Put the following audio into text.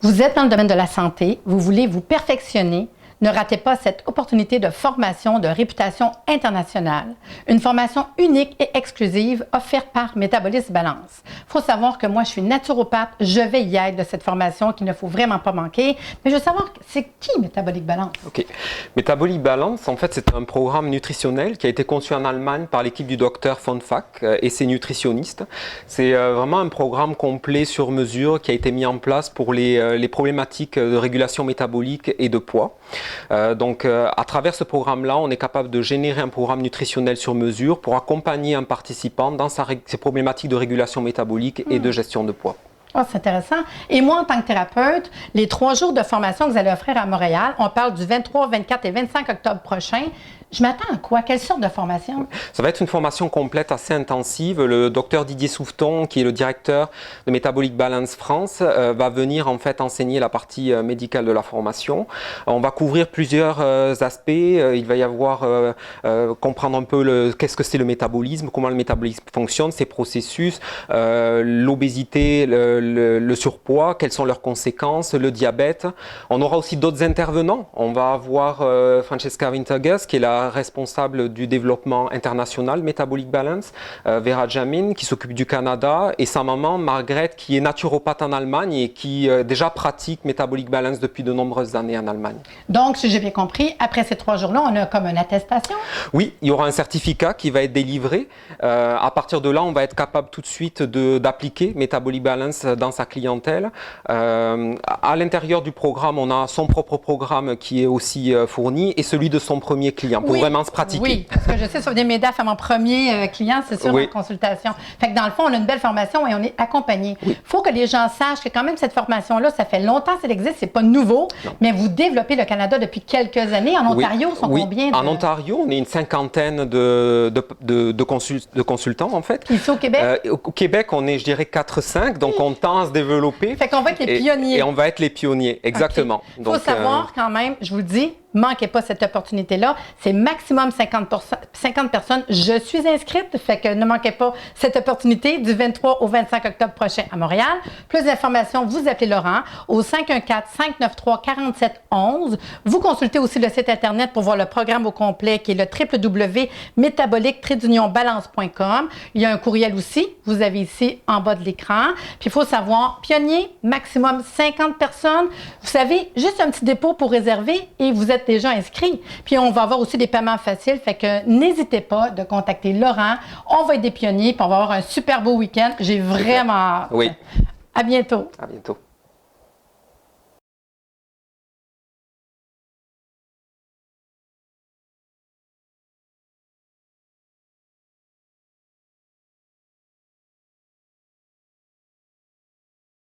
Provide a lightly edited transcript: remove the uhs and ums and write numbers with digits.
Vous êtes dans le domaine de la santé, vous voulez vous perfectionner. Ne ratez pas cette opportunité de formation de réputation internationale. Une formation unique et exclusive offerte par Métabolisme Balance. Il faut savoir que moi, je suis naturopathe, je vais y être de cette formation qu'il ne faut vraiment pas manquer. Mais je veux savoir, c'est qui Métabolique Balance? OK. Métabolique Balance, en fait, c'est un programme nutritionnel qui a été conçu en Allemagne par l'équipe du docteur von Fack et ses nutritionnistes. C'est vraiment un programme complet sur mesure qui a été mis en place pour les problématiques de régulation métabolique et de poids. À travers ce programme-là, on est capable de générer un programme nutritionnel sur mesure pour accompagner un participant dans ses problématiques de régulation métabolique et de gestion de poids. Oh, c'est intéressant. Et moi, en tant que thérapeute, les 3 jours de formation que vous allez offrir à Montréal, on parle du 23, 24 et 25 octobre prochain. Je m'attends à quoi? Quelle sorte de formation? Ça va être une formation complète assez intensive. Le docteur Didier Souveton, qui est le directeur de Métabolique Balance France, va venir en fait enseigner la partie médicale de la formation. On va couvrir plusieurs aspects. Il va y avoir comprendre un peu qu'est-ce que c'est le métabolisme, comment le métabolisme fonctionne, ses processus, l'obésité, le surpoids, quelles sont leurs conséquences, le diabète. On aura aussi d'autres intervenants. On va avoir Francesca Winterges, qui est la responsable du développement international Métabolique Balance, Vera Jamin, qui s'occupe du Canada, et sa maman, Margrethe, qui est naturopathe en Allemagne et qui déjà pratique Métabolique Balance depuis de nombreuses années en Allemagne. Donc, si j'ai bien compris, après ces 3 jours-là, on a comme une attestation? Oui, il y aura un certificat qui va être délivré. À partir de là, on va être capable tout de suite d'appliquer Métabolique Balance dans sa clientèle. À l'intérieur du programme, on a son propre programme qui est aussi fourni et celui de son premier client pour vraiment se pratiquer. Oui, parce que je sais, ça vient m'aider à faire mon premier client, c'est sûr, en consultation. Fait que dans le fond, on a une belle formation et on est accompagné. Il faut que les gens sachent que quand même cette formation-là, ça fait longtemps qu'elle existe, c'est pas nouveau, mais vous développez le Canada depuis quelques années. En Ontario, sont combien? En Ontario, on est une cinquantaine de consultants, en fait. Ici au Québec? Au Québec, on est, je dirais, 4-5, donc on tend à se développer. Fait qu'on va être les pionniers. Et on va être les pionniers, exactement. Il faut savoir quand même, je vous le dis, manquez pas cette opportunité-là. C'est maximum 50 personnes. Je suis inscrite, fait que ne manquez pas cette opportunité du 23 au 25 octobre prochain à Montréal. Plus d'informations, vous appelez Laurent au 514-593-4711. Vous consultez aussi le site Internet pour voir le programme au complet qui est le www.métabolique-balance.com. Il y a un courriel aussi, vous avez ici en bas de l'écran. Puis il faut savoir, pionnier, maximum 50 personnes. Vous savez, juste un petit dépôt pour réserver et vous êtes déjà inscrit. Puis on va avoir aussi des paiements faciles, fait que n'hésitez pas de contacter Laurent. On va être des pionniers, puis on va avoir un super beau week-end. J'ai vraiment hâte. Oui. À bientôt. À bientôt.